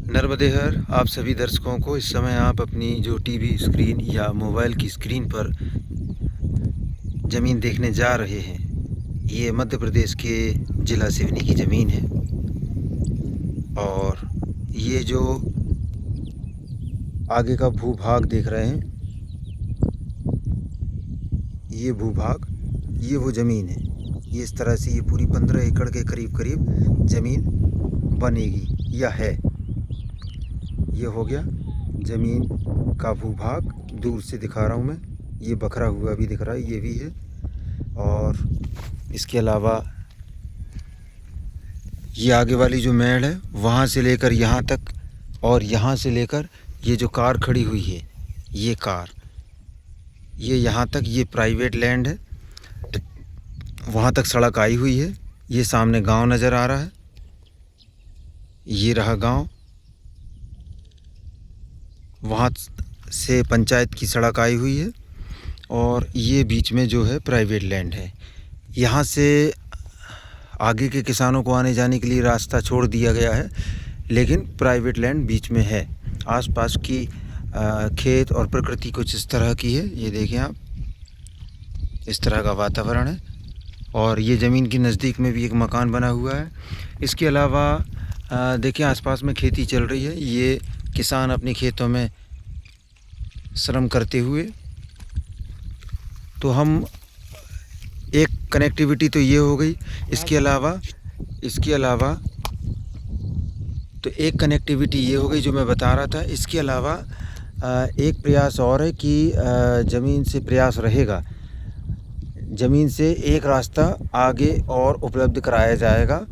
नर्मदे हर आप सभी दर्शकों को। इस समय आप अपनी जो टीवी स्क्रीन या मोबाइल की स्क्रीन पर ज़मीन देखने जा रहे हैं, ये मध्य प्रदेश के ज़िला सिवनी की ज़मीन है। और ये जो आगे का भूभाग देख रहे हैं, ये भूभाग, ये वो ज़मीन है। ये इस तरह से ये पूरी 15 एकड़ के करीब ज़मीन बनेगी या है। ये हो गया ज़मीन का भूभाग, दूर से दिखा रहा हूँ मैं। ये बखरा हुआ भी दिख रहा है, ये भी है। और इसके अलावा ये आगे वाली जो मेड़ है, वहाँ से लेकर यहाँ तक, और यहाँ से लेकर ये जो कार खड़ी हुई है, ये कार, ये यहाँ तक, ये प्राइवेट लैंड है। वहाँ तक सड़क आई हुई है। ये सामने गांव नज़र आ रहा है, ये रहा गांव। वहाँ से पंचायत की सड़क आई हुई है, और ये बीच में जो है प्राइवेट लैंड है। यहाँ से आगे के किसानों को आने जाने के लिए रास्ता छोड़ दिया गया है, लेकिन प्राइवेट लैंड बीच में है। आसपास की खेत और प्रकृति कुछ इस तरह की है। ये देखें आप, इस तरह का वातावरण है। और ये ज़मीन के नज़दीक में भी एक मकान बना हुआ है। इसके अलावा देखिए आसपास में खेती चल रही है। ये किसान अपने खेतों में श्रम करते हुए, तो हम एक कनेक्टिविटी तो ये हो गई। इसके अलावा तो एक कनेक्टिविटी ये हो गई जो मैं बता रहा था। इसके अलावा एक प्रयास और है कि ज़मीन से प्रयास रहेगा, ज़मीन से एक रास्ता आगे और उपलब्ध कराया जाएगा।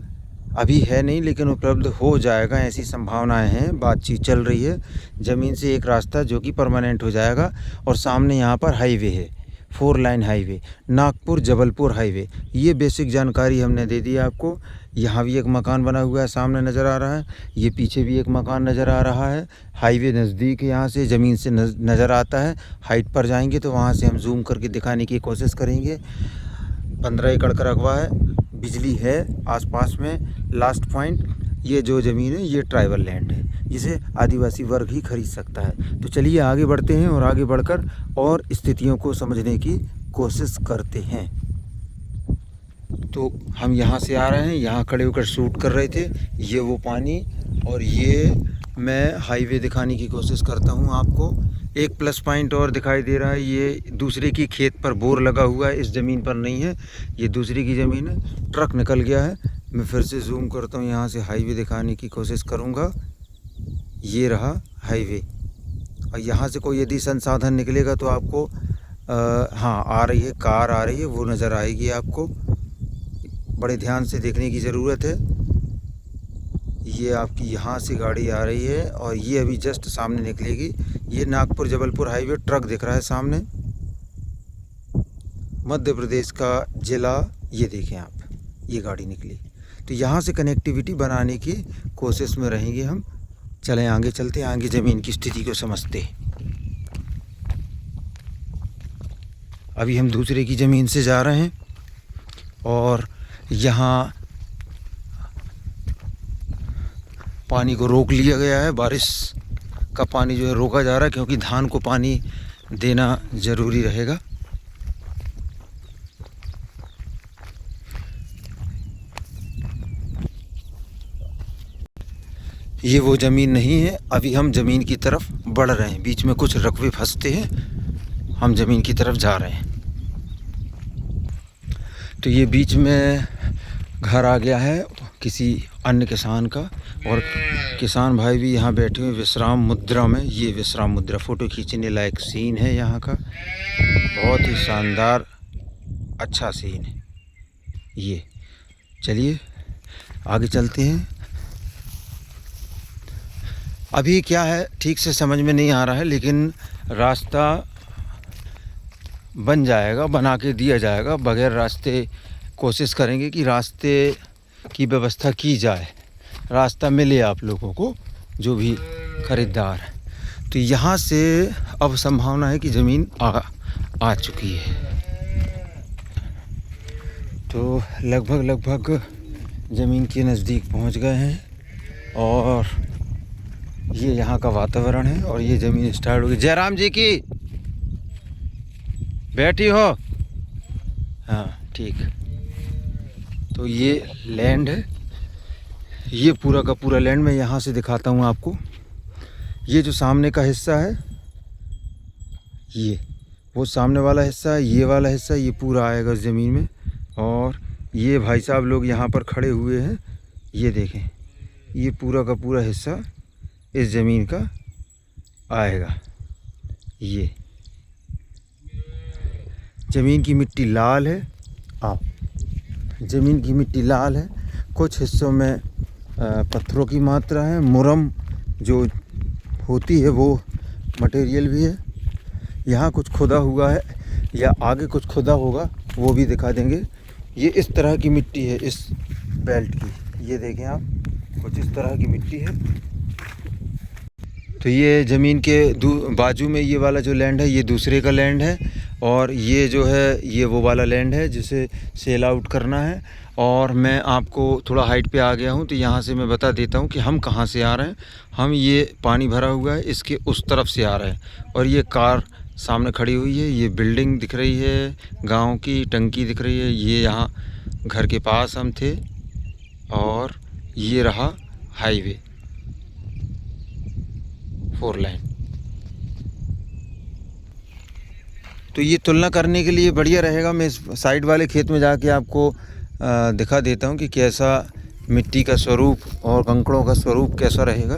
अभी है नहीं, लेकिन उपलब्ध हो जाएगा, ऐसी संभावनाएं हैं, बातचीत चल रही है। ज़मीन से एक रास्ता जो कि परमानेंट हो जाएगा। और सामने यहाँ पर हाईवे है, 4 lane highway, Nagpur Jabalpur highway. ये बेसिक जानकारी हमने दे दी आपको। यहाँ भी एक मकान बना हुआ है, सामने नज़र आ रहा है। ये पीछे भी एक मकान नज़र आ रहा है। हाईवे नज़दीक है, यहाँ से ज़मीन से नज़र आता है। हाइट पर जाएंगे तो वहाँ से हम जूम करके दिखाने की कोशिश करेंगे। 15 एकड़ का रकबा है, बिजली है आसपास में। लास्ट पॉइंट, ये जो ज़मीन है ये ट्राइबल लैंड है, जिसे आदिवासी वर्ग ही खरीद सकता है। तो चलिए आगे बढ़ते हैं, और आगे बढ़कर और स्थितियों को समझने की कोशिश करते हैं। तो हम यहाँ से आ रहे हैं, यहाँ खड़े होकर शूट कर रहे थे। ये वो पानी, और ये मैं हाईवे दिखाने की कोशिश करता हूँ आपको। एक प्लस पॉइंट और दिखाई दे रहा है, ये दूसरे की खेत पर बोर लगा हुआ है, इस ज़मीन पर नहीं है, ये दूसरी की ज़मीन है। ट्रक निकल गया है। मैं फिर से जूम करता हूँ, यहाँ से हाईवे दिखाने की कोशिश करूँगा। ये रहा हाईवे, और यहाँ से कोई यदि संसाधन निकलेगा तो आपको हाँ, आ रही है, कार आ रही है, वो नज़र आएगी आपको। बड़े ध्यान से देखने की ज़रूरत है। ये आपकी यहाँ से गाड़ी आ रही है, और ये अभी जस्ट सामने निकलेगी। ये नागपुर जबलपुर हाईवे, ट्रक दिख रहा है सामने, मध्य प्रदेश का ज़िला। ये देखें आप, ये गाड़ी निकली। तो यहाँ से कनेक्टिविटी बनाने की कोशिश में रहेंगे हम। चलें आगे चलते हैं, आगे ज़मीन की स्थिति को समझते हैं। अभी हम दूसरे की ज़मीन से जा रहे हैं, और यहाँ पानी को रोक लिया गया है। बारिश का पानी जो है रोका जा रहा है, क्योंकि धान को पानी देना ज़रूरी रहेगा। ये वो ज़मीन नहीं है। अभी हम ज़मीन की तरफ बढ़ रहे हैं, बीच में कुछ रकबे फंसते हैं, हम ज़मीन की तरफ जा रहे हैं। तो ये बीच में घर आ गया है किसी अन्य किसान का, और किसान भाई भी यहाँ बैठे हुए विश्राम मुद्रा में। ये विश्राम मुद्रा, फ़ोटो खींचने लायक सीन है यहाँ का, बहुत ही शानदार अच्छा सीन है ये। चलिए आगे चलते हैं। अभी क्या है ठीक से समझ में नहीं आ रहा है, लेकिन रास्ता बन जाएगा, बना के दिया जाएगा। बगैर रास्ते कोशिश करेंगे कि रास्ते की व्यवस्था की जाए, रास्ता मिले आप लोगों को, जो भी ख़रीदार है। तो यहाँ से अब संभावना है कि ज़मीन आ चुकी है। तो लगभग ज़मीन के नज़दीक पहुँच गए हैं, और ये यहाँ का वातावरण है और ये ज़मीन स्टार्ट होगी। जयराम जी की बैठी हो? हाँ ठीक। तो ये लैंड है, ये पूरा का पूरा लैंड मैं यहाँ से दिखाता हूँ आपको। ये जो सामने का हिस्सा है, ये वो सामने वाला हिस्सा है, ये वाला हिस्सा ये पूरा आएगा ज़मीन में। और ये भाई साहब लोग यहाँ पर खड़े हुए हैं, ये देखें, ये पूरा का पूरा हिस्सा इस ज़मीन का आएगा। ये ज़मीन की मिट्टी लाल है, ज़मीन की मिट्टी लाल है। कुछ हिस्सों में पत्थरों की मात्रा है, मुरम जो होती है वो मटेरियल भी है। यहाँ कुछ खुदा हुआ है या आगे कुछ खुदा होगा वो भी दिखा देंगे। ये इस तरह की मिट्टी है इस बेल्ट की, ये देखें आप, कुछ इस तरह की मिट्टी है। तो ये ज़मीन के बाजू में ये वाला जो लैंड है ये दूसरे का लैंड है, और ये जो है ये वो वाला लैंड है जिसे सेल आउट करना है। और मैं आपको थोड़ा हाइट पे आ गया हूँ तो यहाँ से मैं बता देता हूँ कि हम कहाँ से आ रहे हैं। हम ये पानी भरा हुआ है इसके उस तरफ से आ रहे हैं, और ये कार सामने खड़ी हुई है, ये बिल्डिंग दिख रही है, गांव की टंकी दिख रही है। ये यहाँ घर के पास हम थे, और ये रहा हाईवे 4 लाइन। तो ये तुलना करने के लिए बढ़िया रहेगा, मैं इस साइड वाले खेत में जाके आपको दिखा देता हूँ कि कैसा मिट्टी का स्वरूप और कंकड़ों का स्वरूप कैसा रहेगा।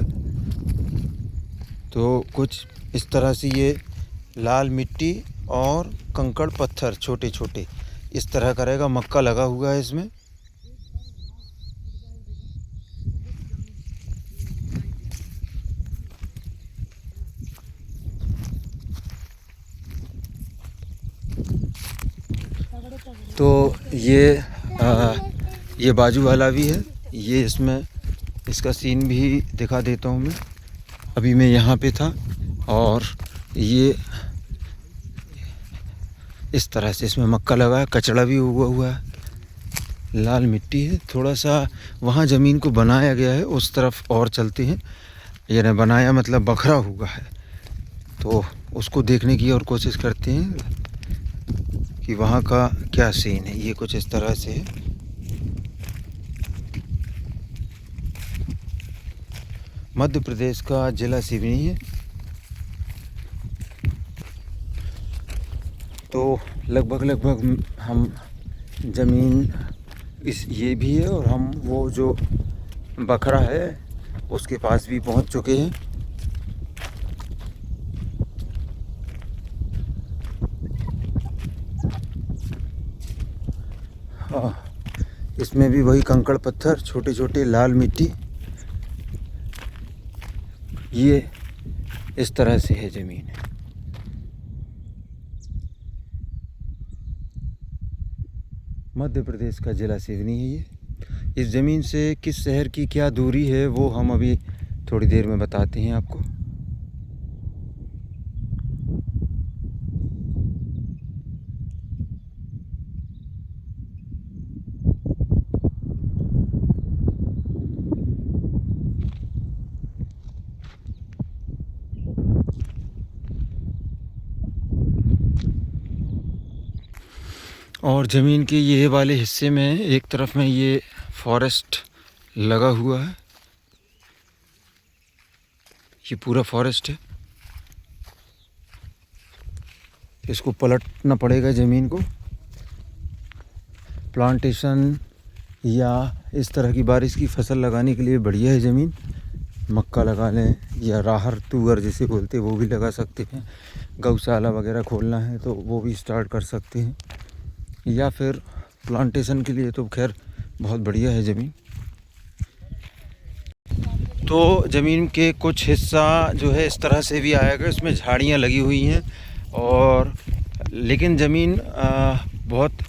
तो कुछ इस तरह से ये लाल मिट्टी और कंकड़ पत्थर छोटे छोटे इस तरह का रहेगा। मक्का लगा हुआ है इसमें। तो ये बाजू वाला भी है, ये इसमें इसका सीन भी दिखा देता हूँ मैं। अभी मैं यहाँ पे था, और ये इस तरह से इसमें मक्का लगा है, कचड़ा भी उगा हुआ है, लाल मिट्टी है। थोड़ा सा वहाँ ज़मीन को बनाया गया है, उस तरफ और चलते हैं। यानी बनाया मतलब बखरा हुआ है, तो उसको देखने की और कोशिश करते हैं कि वहाँ का क्या सीन है। ये कुछ इस तरह से है। मध्य प्रदेश का ज़िला सिवनी है। तो लगभग हम ज़मीन इस ये भी है, और हम वो जो बखरा है उसके पास भी पहुंच चुके हैं। हाँ, इसमें भी वही कंकड़ पत्थर, छोटे छोटे लाल मिट्टी, ये इस तरह से है ज़मीन। मध्य प्रदेश का ज़िला सिवनी है ये। इस ज़मीन से किस शहर की क्या दूरी है वो हम अभी थोड़ी देर में बताते हैं आपको। और ज़मीन के ये वाले हिस्से में एक तरफ में ये फॉरेस्ट लगा हुआ है, ये पूरा फॉरेस्ट है। इसको पलटना पड़ेगा ज़मीन को। प्लांटेशन या इस तरह की बारिश की फसल लगाने के लिए बढ़िया है ज़मीन। मक्का लगा लें या राहर तुअर जिसे बोलते हैं वो भी लगा सकते हैं। गौशाला वगैरह खोलना है तो वो भी स्टार्ट कर सकते हैं, या फिर प्लांटेशन के लिए तो खैर बहुत बढ़िया है ज़मीन। तो ज़मीन के कुछ हिस्सा जो है इस तरह से भी आएगा, इसमें झाड़ियाँ लगी हुई हैं, और लेकिन ज़मीन बहुत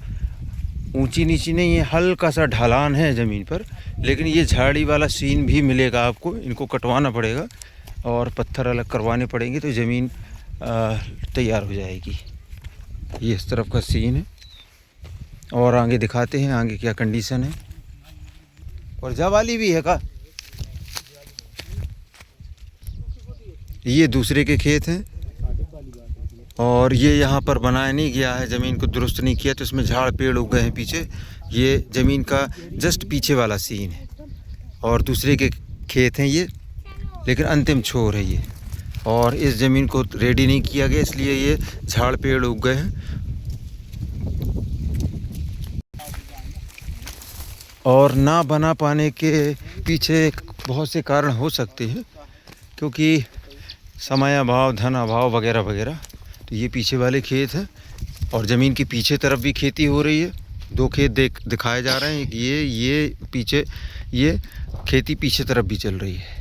ऊंची नीची नहीं है, हल्का सा ढलान है ज़मीन पर। लेकिन ये झाड़ी वाला सीन भी मिलेगा आपको, इनको कटवाना पड़ेगा और पत्थर अलग करवाने पड़ेंगे तो ज़मीन तैयार हो जाएगी। ये इस तरफ का सीन है, और आगे दिखाते हैं आगे क्या कंडीशन है। और जावाली भी है का? ये दूसरे के खेत हैं और ये यहाँ पर बनाया नहीं गया है, ज़मीन को दुरुस्त नहीं किया तो इसमें झाड़ पेड़ उग गए हैं पीछे। ये ज़मीन का जस्ट पीछे वाला सीन है और दूसरे के खेत हैं ये, लेकिन अंतिम छोर है ये। और इस ज़मीन को रेडी नहीं किया गया इसलिए ये झाड़ पेड़ उग गए हैं। और ना बना पाने के पीछे बहुत से कारण हो सकते हैं, क्योंकि समय अभाव, धन अभाव वगैरह वगैरह। तो ये पीछे वाले खेत हैं और ज़मीन की पीछे तरफ भी खेती हो रही है। दो खेत दिखाए जा रहे हैं, ये पीछे ये खेती पीछे तरफ भी चल रही है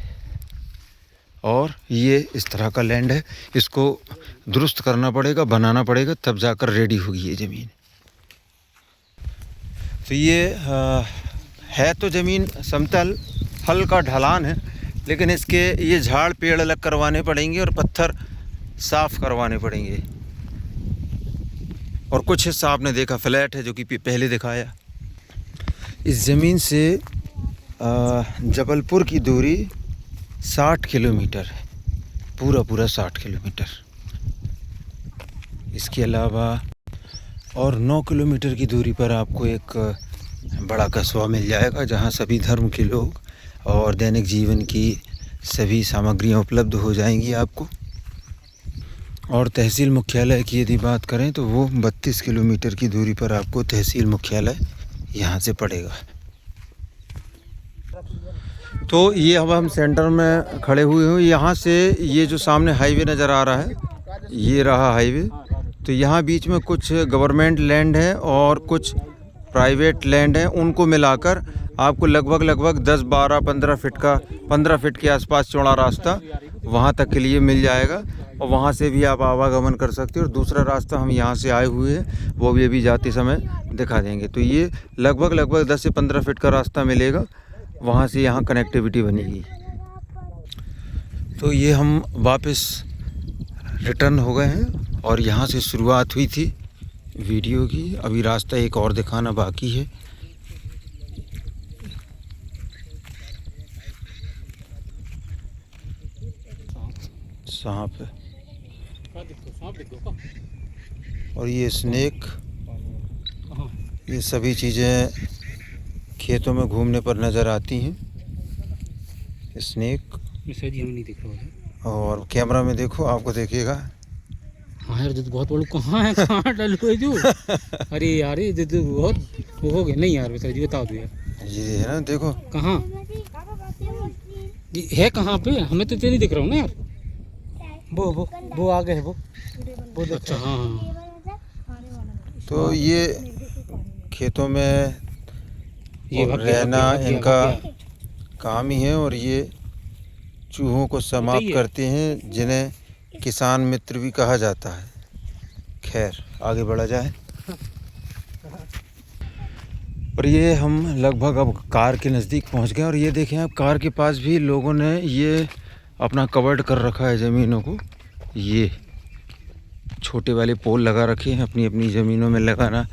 और ये इस तरह का लैंड है। इसको दुरुस्त करना पड़ेगा, बनाना पड़ेगा, तब जाकर रेडी होगी ये ज़मीन। तो ये है तो ज़मीन समतल, हल्का ढलान है, लेकिन इसके ये झाड़ पेड़ अलग करवाने पड़ेंगे और पत्थर साफ़ करवाने पड़ेंगे। और कुछ हिस्सा आपने देखा फ्लैट है, जो कि पहले दिखाया। इस ज़मीन से जबलपुर की दूरी 60 किलोमीटर है, पूरा 60 किलोमीटर। इसके अलावा और 9 किलोमीटर की दूरी पर आपको एक बड़ा कस्बा मिल जाएगा, जहां सभी धर्म के लोग और दैनिक जीवन की सभी सामग्रियां उपलब्ध हो जाएंगी आपको। और तहसील मुख्यालय की यदि बात करें तो वो 32 किलोमीटर की दूरी पर आपको तहसील मुख्यालय यहाँ से पड़ेगा। तो ये अब हम सेंटर में खड़े हुए हैं। यहाँ से ये जो सामने हाईवे नज़र आ रहा है, ये रहा हाईवे। तो यहाँ बीच में कुछ गवर्नमेंट लैंड है और कुछ प्राइवेट लैंड है, उनको मिलाकर आपको लगभग 10, 12, 15 फीट के आसपास चौड़ा रास्ता वहाँ तक के लिए मिल जाएगा। और वहाँ से भी आप आवागमन कर सकते हो। और दूसरा रास्ता हम यहाँ से आए हुए हैं, वो भी अभी जाते समय दिखा देंगे। तो ये लगभग 10 से 15 फीट का रास्ता मिलेगा, वहाँ से यहाँ कनेक्टिविटी बनेगी। तो ये हम वापस रिटर्न हो गए हैं और यहाँ से शुरुआत हुई थी वीडियो की। अभी रास्ता एक और दिखाना बाकी है। सांप है और ये स्नेक, ये सभी चीज़ें खेतों में घूमने पर नज़र आती हैं। स्नेक नहीं दिख रहा है और कैमरा में देखो, आपको देखेगा। हाँ यार, तो बहुत बड़ा कहाँ है, कहाँ डल हुए जो अरे यार ये तो बहुत वो हो गया। नहीं यार बेचारा जी, बताओ तो यार। ये है ना, देखो कहाँ है, कहाँ पे? हमें तो नहीं दिख रहा हूँ ना यार। वो आगे है वो अच्छा। हाँ तो ये खेतों में ये रहना इनका काम ही है। और ये चूहों को समाप्त करते हैं, जिन्हें किसान मित्र भी कहा जाता है। खैर, आगे बढ़ा जाए। और ये हम लगभग अब कार के नज़दीक पहुंच गए। और ये देखें आप, कार के पास भी लोगों ने ये अपना कवर्ड कर रखा है ज़मीनों को। ये छोटे वाले पोल लगा रखे हैं, अपनी अपनी ज़मीनों में लगाना,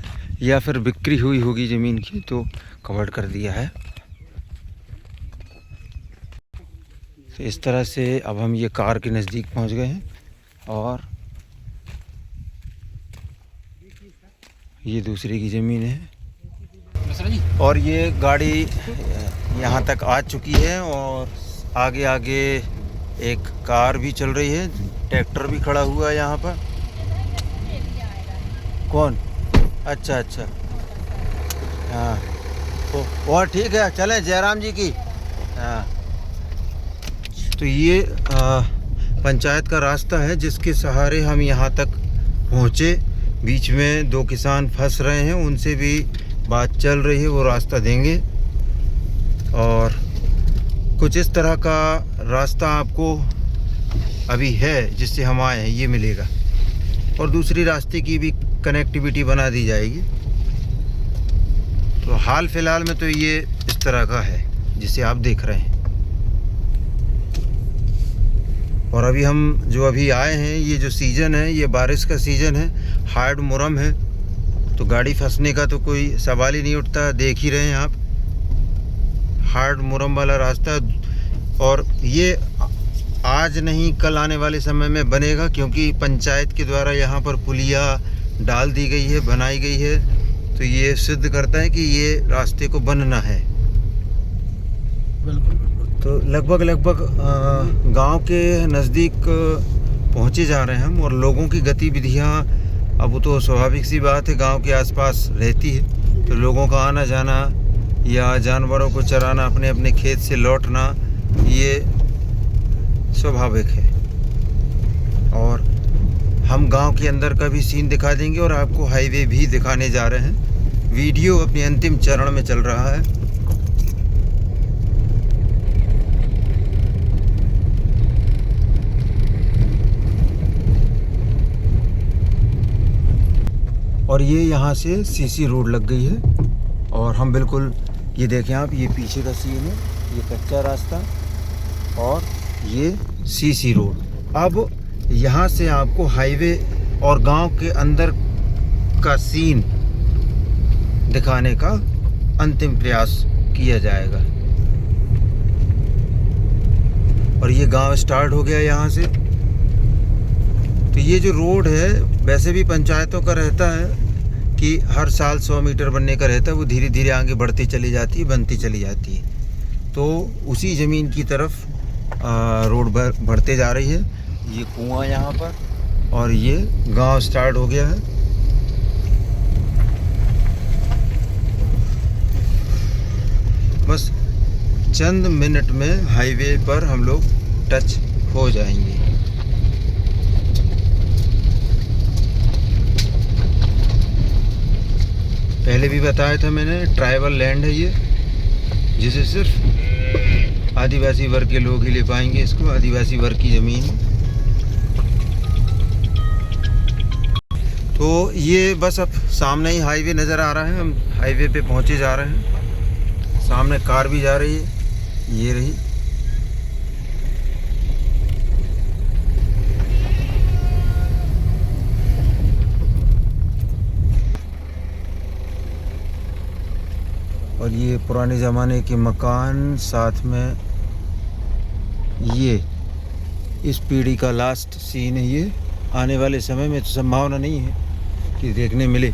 या फिर बिक्री हुई होगी ज़मीन की तो कवर्ड कर दिया है। तो इस तरह से अब हम ये कार के नज़दीक पहुंच गए हैं। और ये दूसरे की ज़मीन है और ये गाड़ी यहाँ तक आ चुकी है। और आगे आगे एक कार भी चल रही है, ट्रैक्टर भी खड़ा हुआ है यहाँ पर। कौन? अच्छा, हाँ। तो और ठीक है, चलें जयराम जी की। हाँ, तो ये पंचायत का रास्ता है, जिसके सहारे हम यहाँ तक पहुँचे। बीच में दो किसान फंस रहे हैं, उनसे भी बात चल रही है, वो रास्ता देंगे। और कुछ इस तरह का रास्ता आपको अभी है जिससे हम आए हैं, ये मिलेगा। और दूसरी रास्ते की भी कनेक्टिविटी बना दी जाएगी। तो हाल फिलहाल में तो ये इस तरह का है जिसे आप देख रहे हैं। और अभी हम जो अभी आए हैं, ये जो सीज़न है, ये बारिश का सीज़न है, हार्ड मुरम है, तो गाड़ी फंसने का तो कोई सवाल ही नहीं उठता। देख ही रहे हैं आप, हार्ड मुरम वाला रास्ता। और ये आज नहीं कल आने वाले समय में बनेगा, क्योंकि पंचायत के द्वारा यहाँ पर पुलिया डाल दी गई है, बनाई गई है। तो ये सिद्ध करता है कि ये रास्ते को बनना है। तो लगभग गांव के नज़दीक पहुँचे जा रहे हैं हम, और लोगों की गतिविधियाँ अब तो स्वाभाविक सी बात है, गांव के आसपास रहती है। तो लोगों का आना जाना या जानवरों को चराना, अपने अपने खेत से लौटना, ये स्वाभाविक है। और हम गांव के अंदर का भी सीन दिखा देंगे और आपको हाईवे भी दिखाने जा रहे हैं। वीडियो अपने अंतिम चरण में चल रहा है। और ये यहाँ से सीसी रोड लग गई है, और हम बिल्कुल, ये देखें आप, ये पीछे का सीन है, ये कच्चा रास्ता और ये सीसी रोड। अब यहाँ से आपको हाईवे और गांव के अंदर का सीन दिखाने का अंतिम प्रयास किया जाएगा। और ये गांव स्टार्ट हो गया यहाँ से। तो ये जो रोड है, वैसे भी पंचायतों का रहता है कि हर साल 100 मीटर बनने का रहता है, वो धीरे धीरे आगे बढ़ती चली जाती है, बनती चली जाती है। तो उसी ज़मीन की तरफ रोड बढ़ते जा रही है। ये कुआं यहाँ पर, और ये गांव स्टार्ट हो गया है। बस चंद मिनट में हाईवे पर हम लोग टच हो जाएंगे। पहले भी बताया था मैंने, ट्राइबल लैंड है ये, जिसे सिर्फ आदिवासी वर्ग के लोग ही ले पाएंगे इसको। आदिवासी वर्ग की ज़मीन। तो ये बस अब सामने ही हाईवे नज़र आ रहा है। हम हाईवे पे पहुंचे जा रहे हैं। सामने कार भी जा रही है, ये रही। और ये पुराने ज़माने के मकान, साथ में ये इस पीढ़ी का लास्ट सीन है। ये आने वाले समय में तो संभावना नहीं है कि देखने मिले।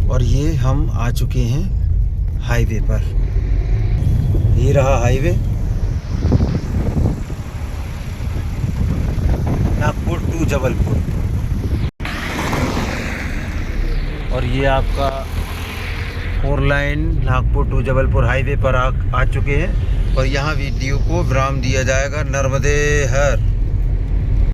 और ये हम आ चुके हैं हाईवे पर। ये रहा हाईवे, नागपुर टू जबलपुर। और ये आपका 4 line Nagpur to Jabalpur highway पर आ चुके हैं। और यहाँ वीडियो को विराम दिया जाएगा। नर्मदे हर।